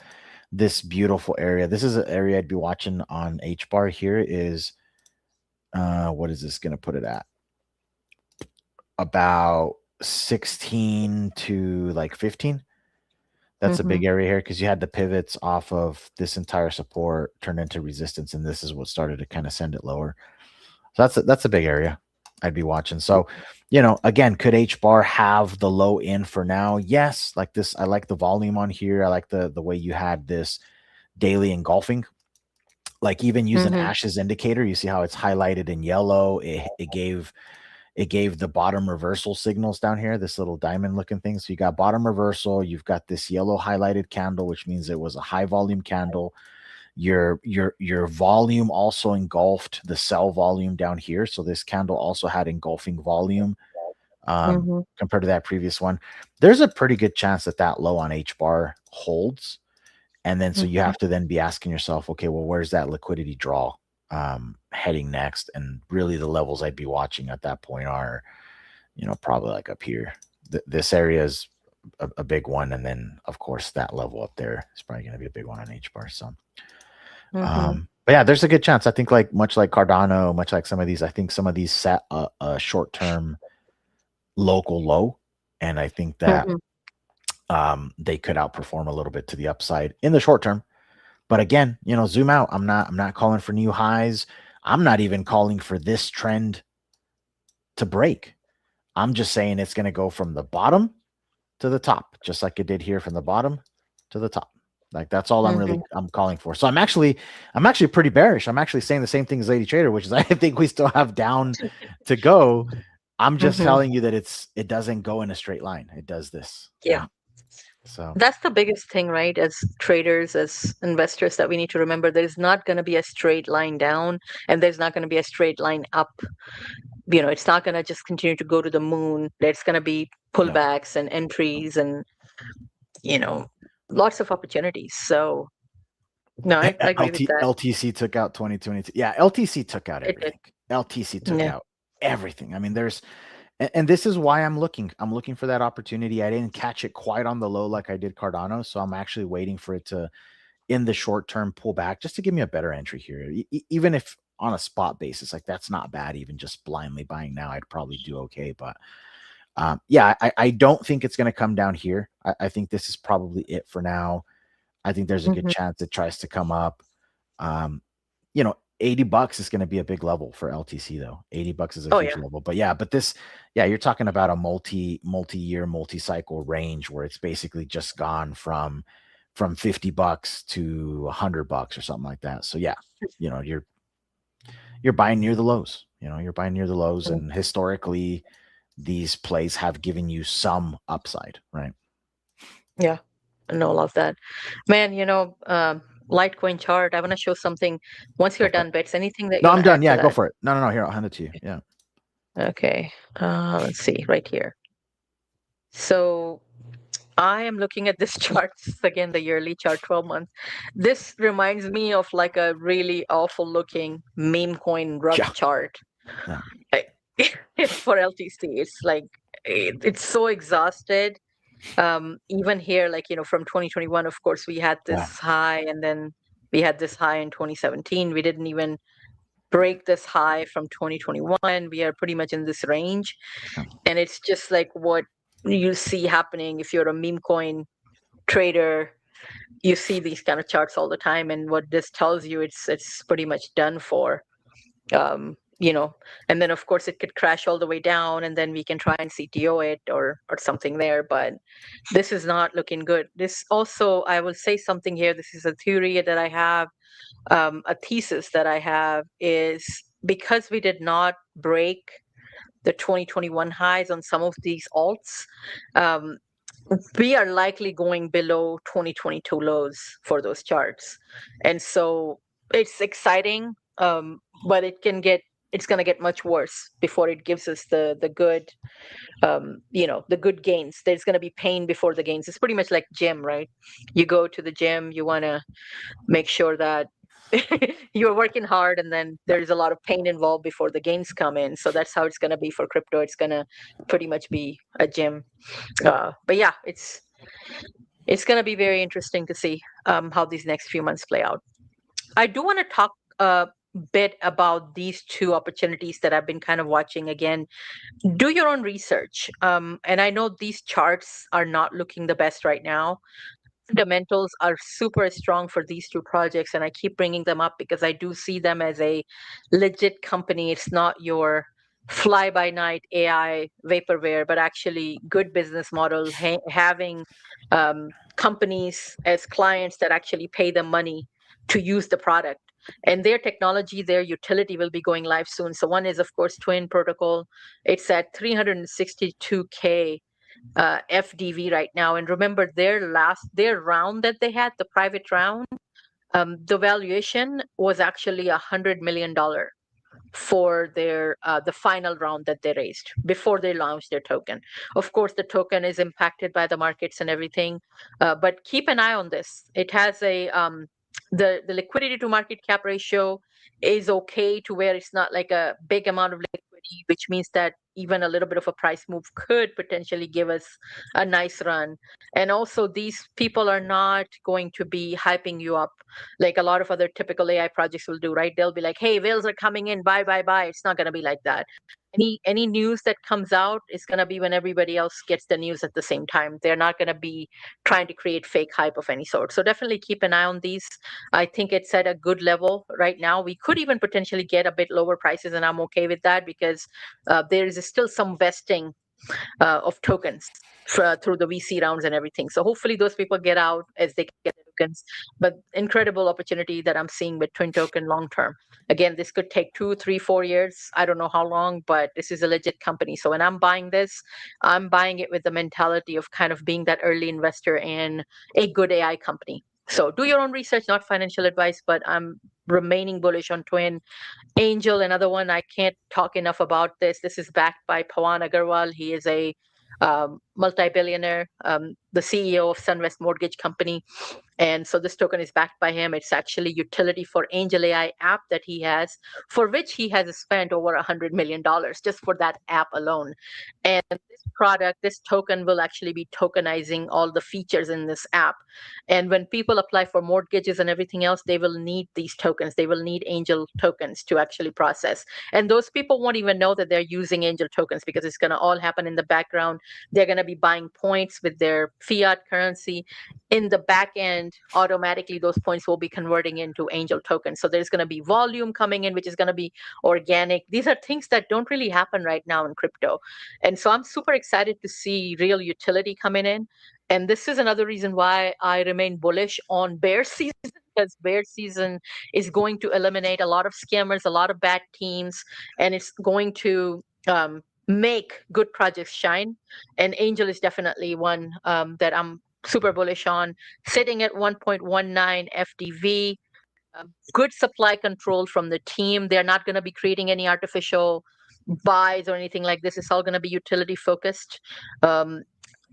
this beautiful area. This is an area I'd be watching on H bar here is, what is this going to put it at? About 16 to like 15. That's a big area here, because you had the pivots off of this entire support turn into resistance, and this is what started to kind of send it lower. So that's a big area I'd be watching. So, again, could H bar have the low in for now? Yes. Like this, I like the volume on here. I like the way you had this daily engulfing. Like even using Ash's indicator, you see how it's highlighted in yellow. It gave the bottom reversal signals down here, this little diamond looking thing. So you got bottom reversal, you've got this yellow highlighted candle, which means it was a high volume candle. Your volume also engulfed the sell volume down here. So this candle also had engulfing volume compared to that previous one. There's a pretty good chance that low on H bar holds. And then so you have to then be asking yourself, okay, well, where's that liquidity draw heading next? And really the levels I'd be watching at that point are, probably like up here. This area is a big one. And then of course that level up there is probably going to be a big one on H bar. So, but yeah, there's a good chance. I think much like Cardano, much like some of these, I think some of these set a short-term local low. And I think that they could outperform a little bit to the upside in the short term. But again, zoom out. I'm not calling for new highs. I'm not even calling for this trend to break. I'm just saying it's going to go from the bottom to the top, just like it did here from the bottom to the top. Like that's all Mhm. I'm calling for. So I'm actually pretty bearish. I'm actually saying the same thing as Lady Trader, which is I think we still have down to go. I'm just Mhm. telling you that it doesn't go in a straight line. It does this. Yeah. So That's the biggest thing, right? As traders, as investors, that we need to remember there's not going to be a straight line down and there's not going to be a straight line up. It's not going to just continue to go to the moon. There's going to be no. pullbacks and entries and, you know, lots of opportunities. So, no, I agree with that. LTC took out 2022. Yeah, LTC took out It did. everything. LTC took Yeah. out everything. I mean, and this is why I'm looking. I'm looking for that opportunity. I didn't catch it quite on the low like I did Cardano, so I'm actually waiting for it to, in the short term, pull back just to give me a better entry here. Even if on a spot basis, like that's not bad. Even just blindly buying now, I'd probably do okay. But yeah, I don't think it's going to come down here. I think this is probably it for now. I think there's a good Mhm. chance it tries to come up. Um, $80 is going to be a big level for LTC though. $80 is a Oh, huge yeah. level. But yeah, you're talking about a multi-year, multi-cycle range where it's basically just gone from $50 to $100 or something like that. So yeah, you're buying near the lows. You're buying near the lows, Mm. and historically, these plays have given you some upside, right? Yeah. I know, love that. Man, Litecoin chart, I want to show something. Once Go you're for it. done, Bets, anything that you No, want I'm to done. add to Yeah, go that? for it. No, here, I'll hand it to you. Yeah. Okay. Let's see, right here. So I am looking at this chart, this is again, the yearly chart, 12 months. This reminds me of like a really awful looking meme coin rug Yeah. chart. Yeah. I- for LTC. It's like it's so exhausted. Even here, like, from 2021, of course, we had this Yeah. high, and then we had this high in 2017. We didn't even break this high from 2021. We are pretty much in this range. Yeah. And it's just like what you see happening if you're a meme coin trader. You see these kind of charts all the time, and what this tells you, it's pretty much done for. um, and then of course it could crash all the way down, and then we can try and CTO it or something there. But this is not looking good. This also, I will say something here. This is a theory that I have, a thesis that I have, is because we did not break the 2021 highs on some of these alts. Um, we are likely going below 2022 lows for those charts, and so it's exciting, but it's going to get much worse before it gives us the good, the good gains. There's going to be pain before the gains. It's pretty much like gym, right? You go to the gym, you want to make sure that you're working hard, and then there's a lot of pain involved before the gains come in. So that's how it's going to be for crypto. It's going to pretty much be a gym. But yeah, it's going to be very interesting to see how these next few months play out. I do want to talk a bit about these two opportunities that I've been kind of watching again. Do your own research. And I know these charts are not looking the best right now. Fundamentals are super strong for these two projects, and I keep bringing them up because I do see them as a legit company. It's not your fly by night AI vaporware, but actually good business model, having companies as clients that actually pay them money to use the product. And their technology, their utility will be going live soon. So one is, of course, Twin Protocol. It's at 362K FDV right now. And remember, their round that they had, the private round, the valuation was actually $100 million for their the final round that they raised before they launched their token. Of course, the token is impacted by the markets and everything, but keep an eye on this. It has a the liquidity to market cap ratio is okay to where it's not like a big amount of liquidity, which means that even a little bit of a price move could potentially give us a nice run. And also, these people are not going to be hyping you up like a lot of other typical AI projects will do, right? They'll be like, "Hey, whales are coming in, buy, buy, buy." It's not going to be like that. Any news that comes out is going to be when everybody else gets the news at the same time. They're not going to be trying to create fake hype of any sort. So definitely keep an eye on these. I think it's at a good level right now. We could even potentially get a bit lower prices, and I'm okay with that because there is still some vesting of tokens through the VC rounds and everything. So hopefully those people get out as they get tokens, but incredible opportunity that I'm seeing with Twin Token long term. Again, this could take 2, 3, 4 years. I don't know how long, but this is a legit company. So when I'm buying this, I'm buying it with the mentality of kind of being that early investor in a good AI company. So do your own research, not financial advice, but I'm remaining bullish on Twin. Angel, another one, I can't talk enough about this. This is backed by Pawan Agarwal. He is a multi-billionaire, the CEO of Sunwest Mortgage Company. And so this token is backed by him. It's actually utility for Angel AI app that he has, for which he has spent over $100 million just for that app alone. And this product, this token will actually be tokenizing all the features in this app. And when people apply for mortgages and everything else, they will need these tokens. They will need Angel tokens to actually process. And those people won't even know that they're using Angel tokens because it's going to all happen in the background. They're going to be buying points with their fiat currency. In the back end, automatically those points will be converting into Angel tokens. So there's going to be volume coming in, which is going to be organic. These are things that don't really happen right now in crypto. And so I'm super excited to see real utility coming in. And this is another reason why I remain bullish on bear season, because bear season is going to eliminate a lot of scammers, a lot of bad teams, and it's going to make good projects shine. And Angel is definitely one that I'm super bullish on, sitting at 1.19 FDV. Good supply control from the team. They're not going to be creating any artificial buys or anything like this. It's all going to be utility focused.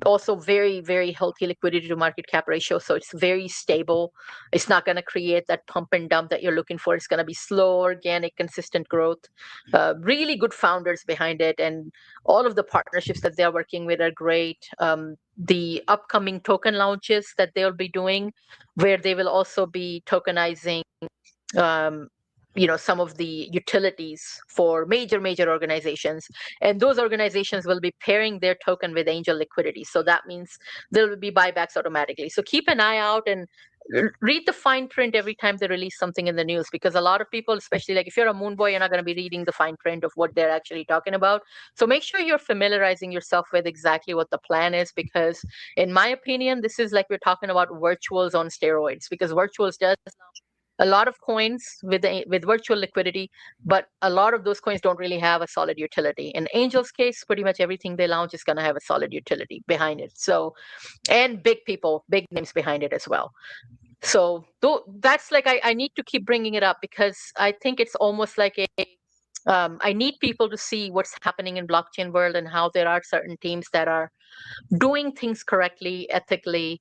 Also very, very healthy liquidity to market cap ratio. So it's very stable. It's not going to create that pump and dump that you're looking for. It's going to be slow, organic, consistent growth. Really good founders behind it. And all of the partnerships that they're working with are great. The upcoming token launches that they'll be doing, where they will also be tokenizing some of the utilities for major organizations, and those organizations will be pairing their token with Angel liquidity. So that means there will be buybacks automatically. So keep an eye out and read the fine print every time they release something in the news, because a lot of people, especially like if you're a moon boy, you're not going to be reading the fine print of what they're actually talking about. So make sure you're familiarizing yourself with exactly what the plan is, because in my opinion, this is like we're talking about virtuals on steroids, because virtuals does a lot of coins with virtual liquidity, but a lot of those coins don't really have a solid utility. In Angel's case, pretty much everything they launch is going to have a solid utility behind it. So, and big people, big names behind it as well. So that's like I need to keep bringing it up, because I think it's almost like I need people to see what's happening in blockchain world and how there are certain teams that are doing things correctly, ethically,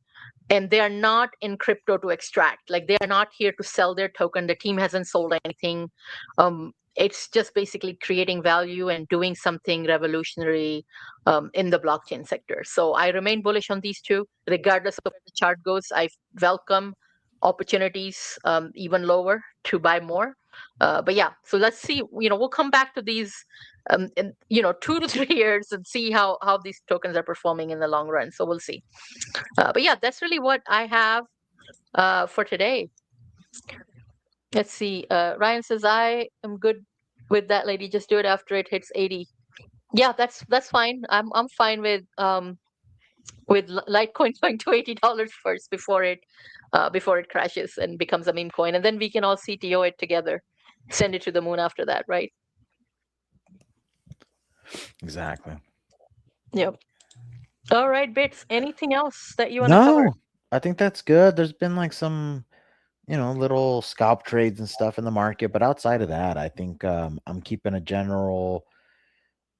and they are not in crypto to extract. Like, they are not here to sell their token. The team hasn't sold anything. It's just basically creating value and doing something revolutionary in the blockchain sector. So I remain bullish on these two, regardless of where the chart goes. I welcome opportunities even lower to buy more. But yeah, so let's see. We'll come back to these in 2 to 3 years and see how these tokens are performing in the long run. So we'll see. But yeah, that's really what I have for today. Let's see. Ryan says, I am good with that, lady. Just do it after it hits 80. Yeah, that's fine. I'm fine with Litecoin going to $80 first before it crashes and becomes a meme coin, and then we can all CTO it together, send it to the moon after that, right? Exactly. Yep. All right, Bits. Anything else that you want to cover? No, I think that's good. There's been like some, little scalp trades and stuff in the market, but outside of that, I think I'm keeping a general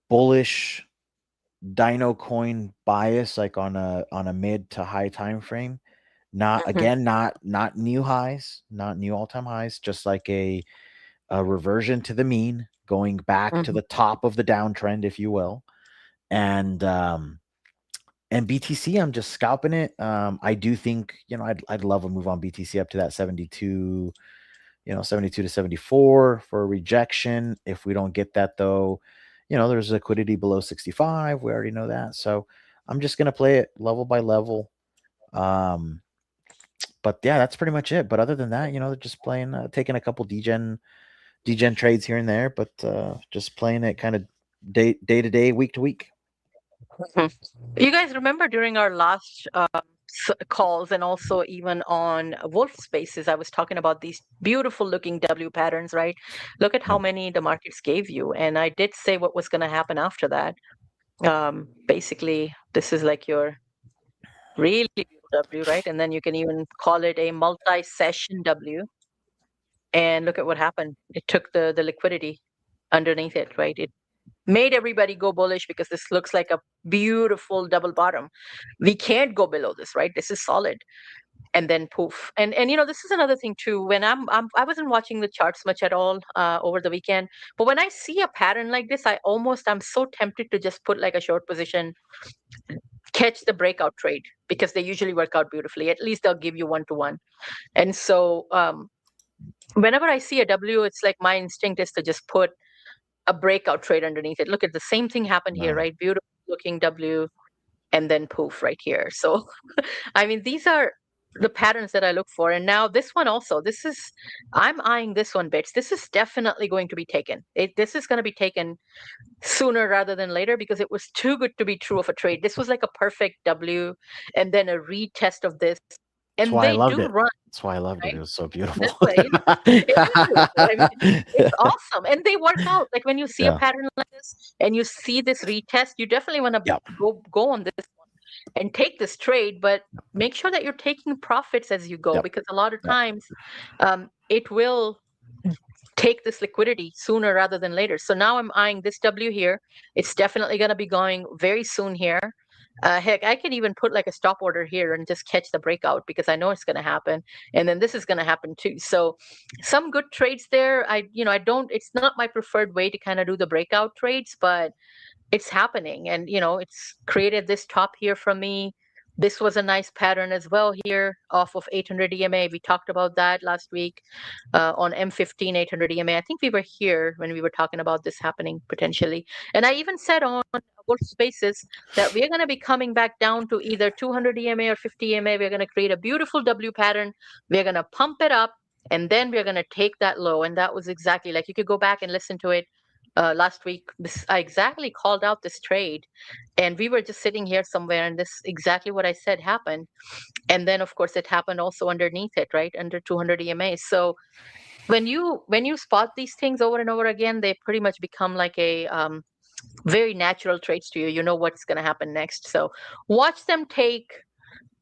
bullish Dino coin bias, like on a mid to high time frame. Not again, not new highs, not new all-time highs, just like a reversion to the mean, going back to the top of the downtrend, if you will. And BTC, I'm just scalping it. I do think, I'd love a move on BTC up to that 72, 72 to 74 for a rejection. If we don't get that, though, there's liquidity below 65. We already know that. So I'm just going to play it level by level. But yeah, that's pretty much it. But other than that, they're just playing, taking a couple degen trades here and there, but just playing it kind of day to day, week to week. You guys remember during our last calls and also even on Wolf Spaces, I was talking about these beautiful looking W patterns, right? Look at how Yep. many the markets gave you. And I did say what was going to happen after that. Basically, this is like your really beautiful W, right? And then you can even call it a multi-session W. And look at what happened. It took the liquidity underneath it, right? It made everybody go bullish because this looks like a beautiful double bottom. We can't go below this, right? This is solid. And then poof. And this is another thing too. When I wasn't watching the charts much at all over the weekend, but when I see a pattern like this, I'm so tempted to just put like a short position, catch the breakout trade, because they usually work out beautifully. At least they'll give you 1-to-1. And so whenever I see a W, it's like my instinct is to just put a breakout trade underneath it. Look at the same thing happened here, Wow. right? Beautiful looking W, and then poof right here. So, I mean, these are the patterns that I look for. And now this one also, I'm eyeing this one, Bits. This is definitely going to be taken. This is going to be taken sooner rather than later because it was too good to be true of a trade. This was like a perfect W and then a retest of this. That's And why I they loved do it. run. That's why I loved it. Right? It was so beautiful. That's why, it is beautiful. I mean, it's awesome. And they work out. Like when you see a Yeah. pattern like this and you see this retest, you definitely want to Yep. go on this one and take this trade, but make sure that you're taking profits as you go, Yep. because a lot of Yep. times it will take this liquidity sooner rather than later. So now I'm eyeing this W here. It's definitely going to be going very soon here. Heck, I can even put like a stop order here and just catch the breakout because I know it's going to happen. And then this is going to happen too. So some good trades there. It's not my preferred way to kind of do the breakout trades, but it's happening. And, it's created this top here from me. This was a nice pattern as well here off of 800 EMA. We talked about that last week on M15 800 EMA. I think we were here when we were talking about this happening potentially. And I even said on Wolf Spaces that we're going to be coming back down to either 200 EMA or 50 EMA. We're going to create a beautiful W pattern. We're going to pump it up, and then we're going to take that low. And that was exactly, like, you could go back and listen to it last week. I exactly called out this trade, and we were just sitting here somewhere, and this exactly what I said happened. And then of course it happened also underneath it, right under 200 EMA. So when you spot these things over and over again, they pretty much become like a very natural traits to you. You know what's going to happen next. So watch them take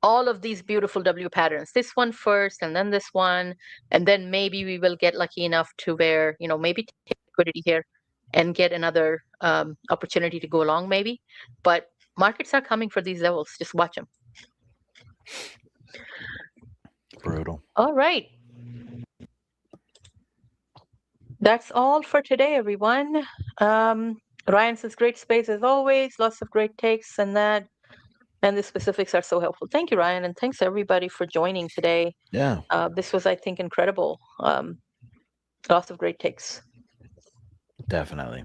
all of these beautiful W patterns, this one first and then this one, and then maybe we will get lucky enough to where, maybe take liquidity here and get another opportunity to go along maybe. But markets are coming for these levels. Just watch them. Brutal. All right. That's all for today, everyone. Ryan says great space as always, lots of great takes and the specifics are so helpful. Thank you, Ryan, and thanks everybody for joining today. Yeah. This was, I think, incredible. Lots of great takes. Definitely.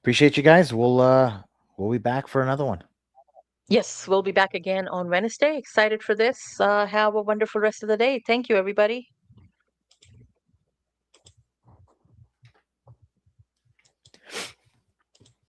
Appreciate you guys. We'll be back for another one. Yes, we'll be back again on Wednesday. Excited for this. Have a wonderful rest of the day. Thank you, everybody.